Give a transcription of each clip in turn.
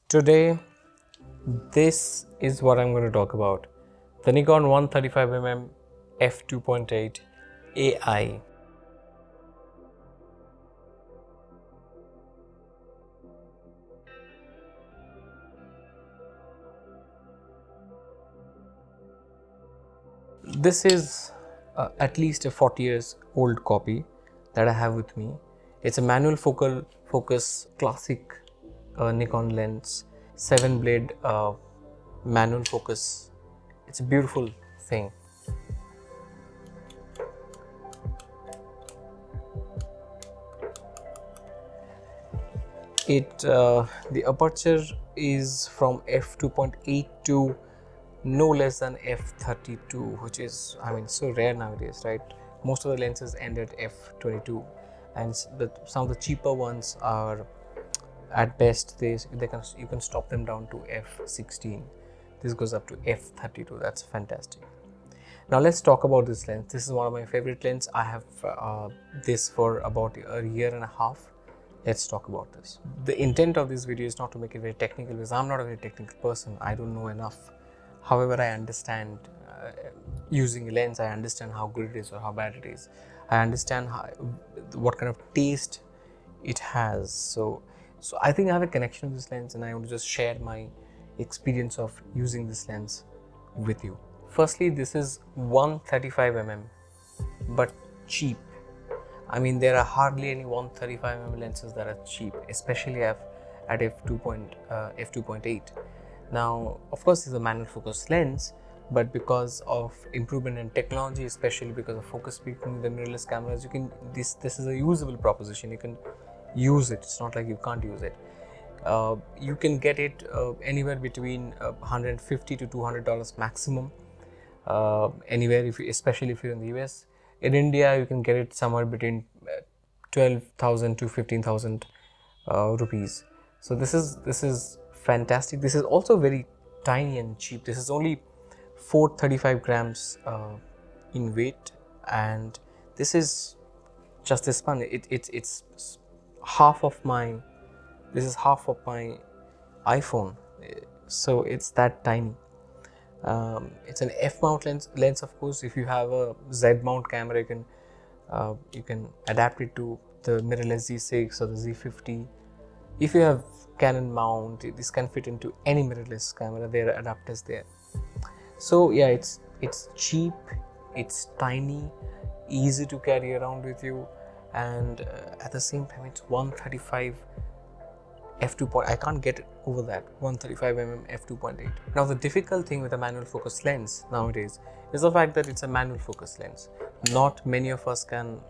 Today, this is what I'm going to talk about. The Nikon 135mm f2.8 AI. This is at least a 40 years old copy that I have with me. It's a manual focus classic Nikon lens, 7 blade manual focus. It's a beautiful thing. The aperture is from f2.8 to no less than f32, which is, so rare nowadays, right? Most of the lenses end at f22, and some of the cheaper ones are at best you can stop them down to f16. This goes up to f32. That's fantastic. Now let's talk about this lens. This is one of my favorite lenses. I have this for about a year and a half. Let's talk about this. The intent of this video is not to make it very technical, because I'm not a very technical person. I don't know enough. However, I understand using a lens. I understand how good it is or how bad it is. I understand what kind of taste it has. So I think I have a connection with this lens, and I want to just share my experience of using this lens with you. Firstly, this is 135mm, but cheap. There are hardly any 135mm lenses that are cheap, especially at f2.8. Now, of course, this is a manual focus lens, but because of improvement in technology, especially because of focus peaking, the mirrorless cameras, this is a usable proposition. You can use it. It's not like you can't use it. You can get it anywhere between $150 to $200 maximum. Anywhere, especially if you're in the US. In India, you can get it somewhere between 12,000 to 15,000 rupees. So this is fantastic. This is also very tiny and cheap. This is only 435 grams in weight, and this is just this fun. It's half of my. This is half of my iPhone, so it's that tiny. It's an f-mount lens. Of course, if you have a z-mount camera, you can adapt it to the mirrorless Z6 or the Z50. If you have Canon mount, this can fit into any mirrorless camera. There are adapters there. So yeah, it's cheap, it's tiny, easy to carry around with you, and at the same time, it's 135 f2. I can't get over that 135mm f2.8. Now, the difficult thing with a manual focus lens nowadays is the fact that it's a manual focus lens. Not many of us can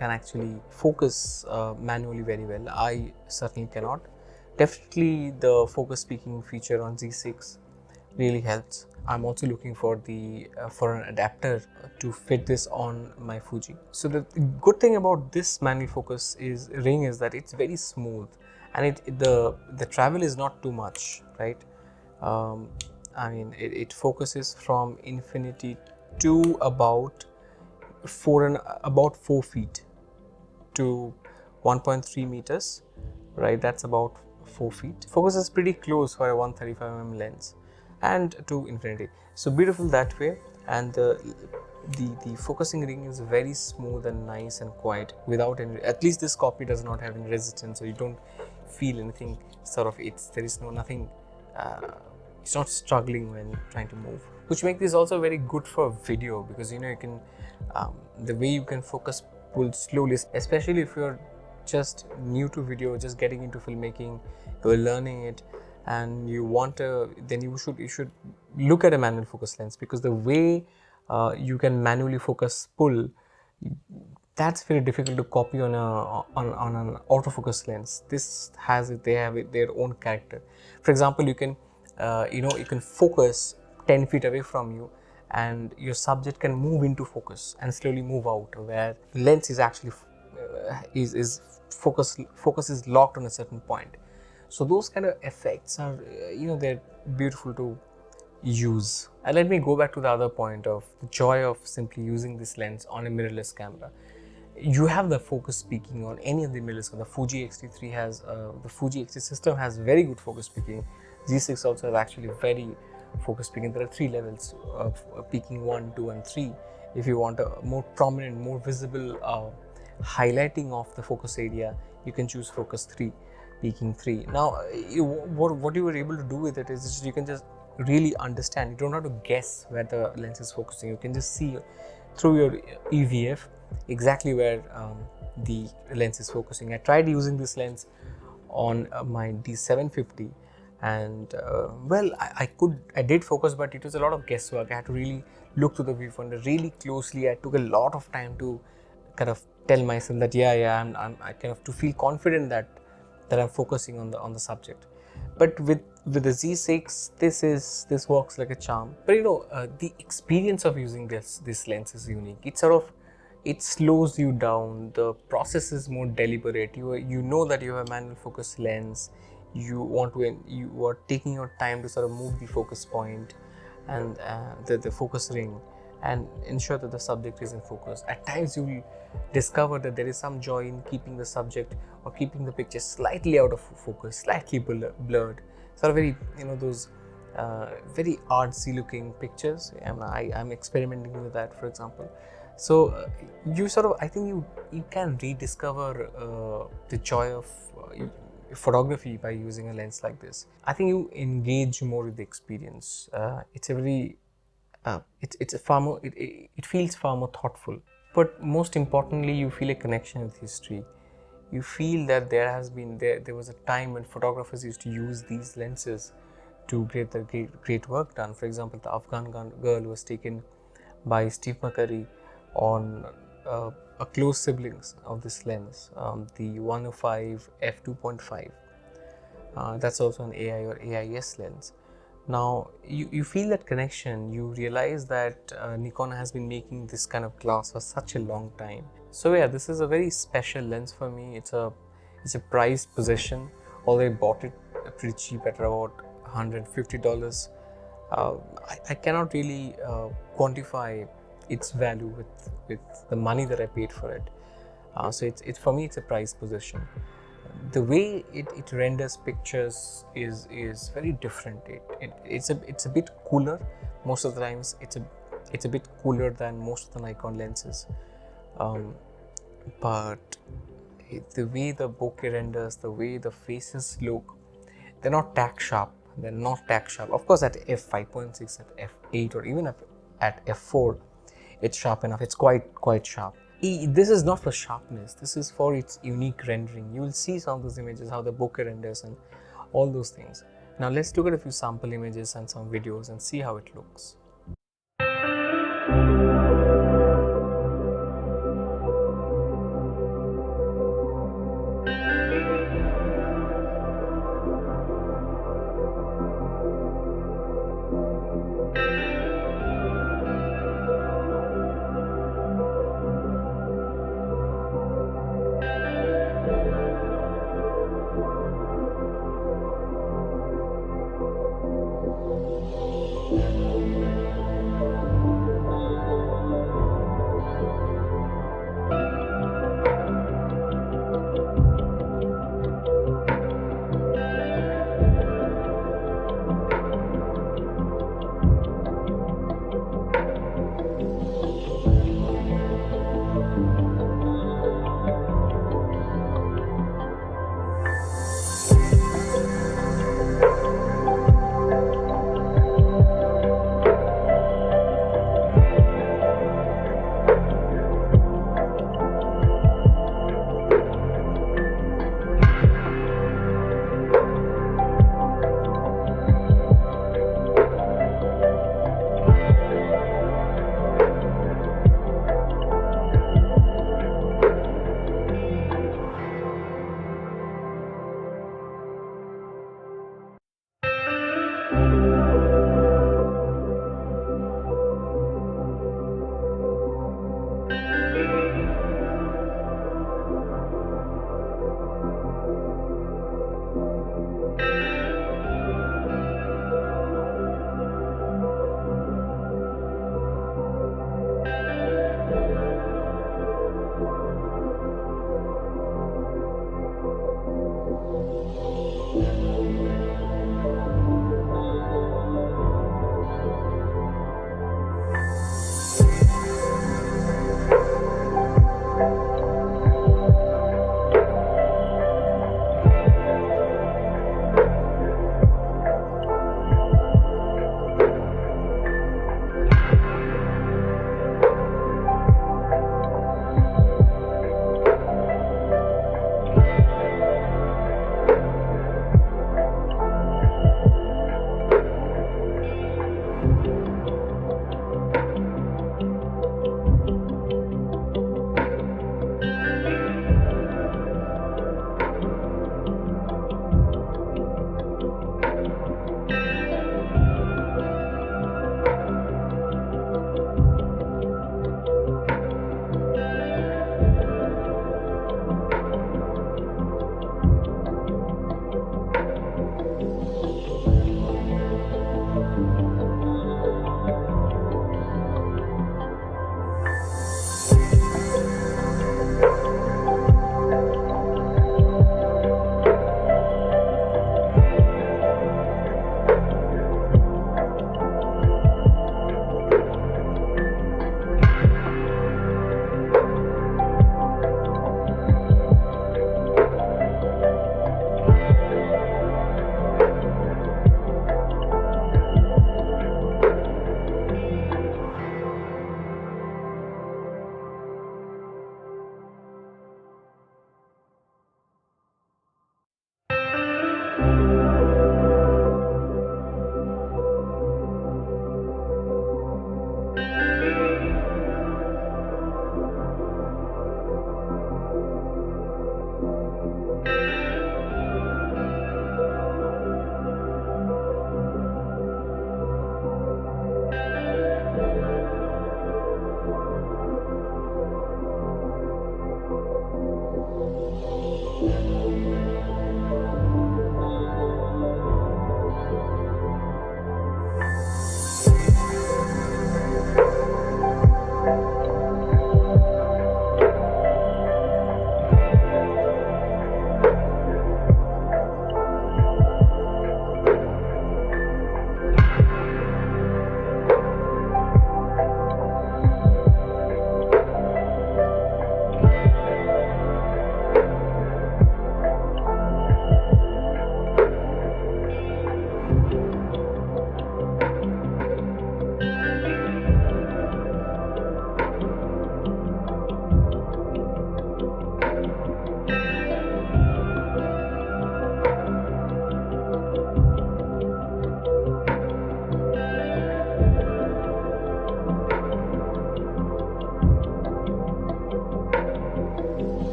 actually focus manually very well. I certainly cannot. Definitely, the focus peaking feature on Z6 really helps. I'm also looking for for an adapter to fit this on my Fuji. So the good thing about this manual focus ring is that it's very smooth, and the travel is not too much, right? It focuses from infinity to about 4 feet to 1.3 meters, right? That's about 4 feet. Focus is pretty close for a 135mm lens, and to infinity. So beautiful that way, and the focusing ring is very smooth and nice and quiet, without any. At least this copy does not have any resistance, so you don't feel anything. Nothing. It's not struggling when trying to move, which makes this also very good for video, because you can the way you can focus pull slowly, especially if you're just new to video, just getting into filmmaking, you're learning it, and you want then you should look at a manual focus lens, because the way you can manually focus pull, that's very difficult to copy on an autofocus lens. They have their own character. For example, you can you can focus 10 feet away from you, and your subject can move into focus and slowly move out, where the lens is actually focus is locked on a certain point. So those kind of effects are they're beautiful to use. And let me go back to the other point of the joy of simply using this lens on a mirrorless camera. you have the focus peaking on any of the mirrorless. The Fuji X-T3 has the Fuji X-T system has very good focus peaking. G6 also has actually very focus peaking. There are 3 levels of peaking: 1, 2, and 3. If you want a more prominent, more visible highlighting of the focus area, you can choose focus 3, peaking 3. Now, what you were able to do with it is just, you can just really understand. You don't have to guess where the lens is focusing. You can just see through your EVF exactly where the lens is focusing. I tried using this lens on my D750, and well, I did focus, but it was a lot of guesswork. I had to really look through the viewfinder really closely. I took a lot of time to kind of tell myself that I kind of to feel confident that I'm focusing on the subject. But with the Z6, this works like a charm. But the experience of using this lens is unique. It slows you down. The process is more deliberate. You know that you have a manual focus lens. You are taking your time to sort of move the focus point and the focus ring, and ensure that the subject is in focus. At times you will discover that there is some joy in keeping the subject or keeping the picture slightly out of focus, slightly blurred. Sort of very, those very artsy looking pictures, and I'm experimenting with that, for example. So I think you can rediscover the joy of photography by using a lens like this. I think you engage more with the experience. It's a very it's a far more it feels far more thoughtful. But most importantly, you feel a connection with history. You feel that there was a time when photographers used to use these lenses to get the great work done. For example, the Afghan girl was taken by Steve McCurry on a close siblings of this lens, the 105 f2.8. That's also an AI or AIS lens. Now you feel that connection. You realize that Nikon has been making this kind of glass for such a long time. So yeah, this is a very special lens for me. It's a prized possession. Although I bought it pretty cheap at about $150. I cannot really quantify its value with the money that I paid for it. So it's for me, it's a prized possession. The way it renders pictures is very different. It's a bit cooler. Most of the times it's a bit cooler than most of the Nikon lenses, but the way the bokeh renders, the way the faces look, they're not tack sharp. Of course, at f5.6, at f8, or even at f4, it's sharp enough. It's quite sharp. This is not for sharpness. This is for its unique rendering. You will see some of those images, how the bokeh renders and all those things. Now let's look at a few sample images and some videos and see how it looks.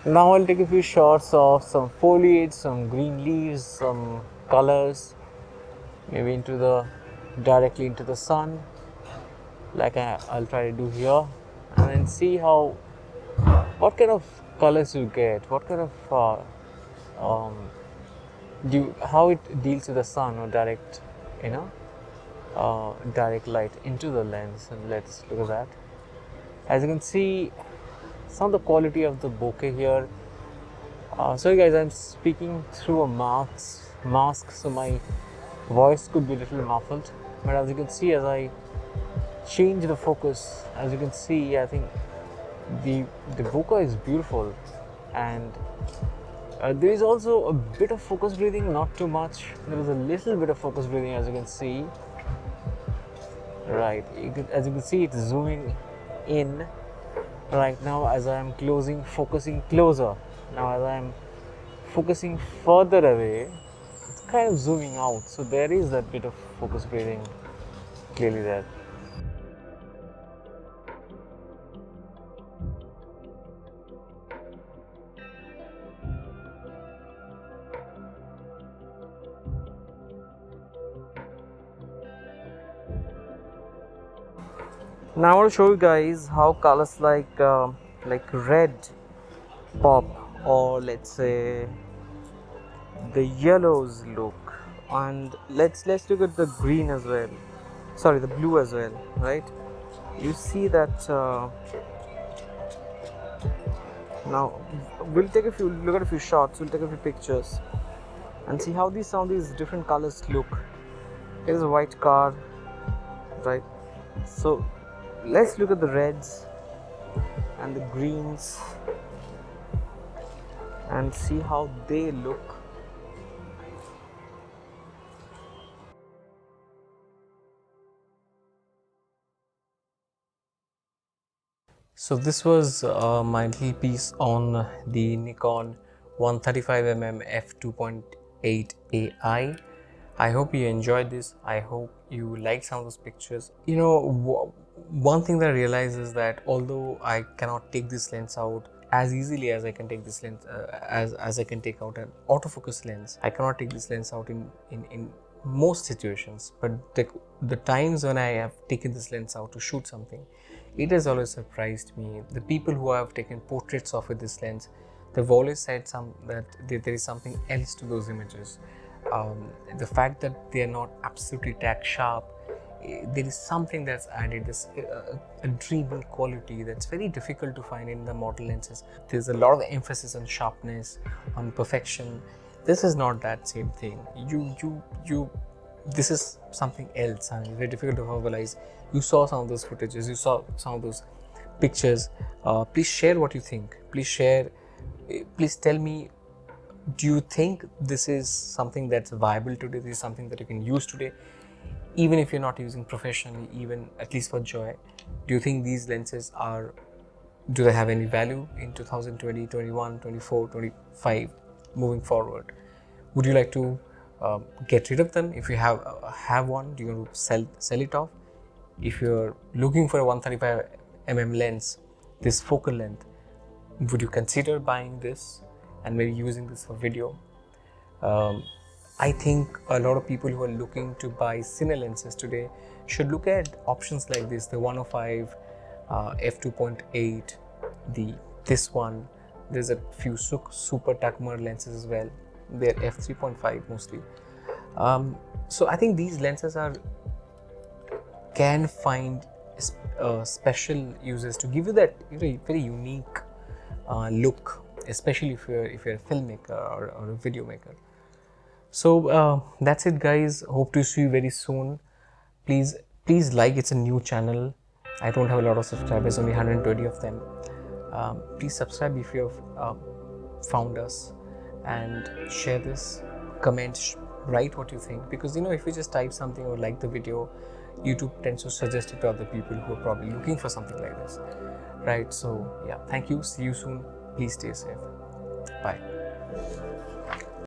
Now I'll take a few shots of some foliage, some green leaves, some colors, maybe directly into the sun, like I'll try to do here, and then see what kind of colors you get, what kind of how it deals with the sun or you know, direct light into the lens. And let's look at that. As you can see, some of the quality of the bokeh here. Sorry guys, I'm speaking through a mask, so my voice could be a little muffled. But as you can see, as I change the focus, as you can see, I think the bokeh is beautiful, and there is also a bit of focus breathing, not too much. There is a little bit of focus breathing, as you can see. Right, as you can see, it's zooming in right now as I am focusing closer. Now as I am focusing further away, it's kind of zooming out. So there is that bit of focus breathing clearly there. Now I want to show you guys how colors like red pop, or let's say the yellows look, and let's look at the green as well. Sorry, the blue as well, right? You see that now we'll look at a few shots, we'll take a few pictures and see how some of these different colors look. It is a white car, right? So let's look at the reds and the greens and see how they look. So this was my little piece on the Nikon 135mm f2.8 AI. I hope you enjoyed this. I hope you liked some of those pictures. You know, one thing that I realized is that although I cannot take this lens out as easily as I can take this lens, as I can take out an autofocus lens, I cannot take this lens out in most situations. But the times when I have taken this lens out to shoot something, it has always surprised me. The people who have taken portraits of with this lens, they've always said that there is something else to those images. The fact that they are not absolutely tack sharp, there is something that's added, this a dreamy quality that's very difficult to find in the model lenses. There's a lot of emphasis on sharpness, on perfection. This is not that same thing. This is something else, and it's very difficult to verbalize. You saw some of those footages, you saw some of those pictures. Please share what you think. Please tell me, do you think this is something that's viable today? This is something that you can use today, even if you're not using professionally, even at least for joy? Do you think these lenses do they have any value in 2020, 21, 24, 25 moving forward? Would you like to get rid of them? If you have one, do you want to sell it off? If you're looking for a 135mm lens, this focal length, would you consider buying this and maybe using this for video? I think a lot of people who are looking to buy cine lenses today should look at options like this, the 105, f2.8, this one. There's a few super Takmar lenses as well. They're f3.5 mostly. So I think these lenses can find special uses to give you that very unique look, especially if you're a filmmaker or a video maker. So that's it, guys. Hope to see you very soon. Please like. It's a new channel. I don't have a lot of subscribers, only 120 of them. Please subscribe if you have found us, and share this, comment, write what you think, because if you just type something or like the video, YouTube tends to suggest it to other people who are probably looking for something like this, right? So yeah, thank you. See you soon. Please stay safe. Bye.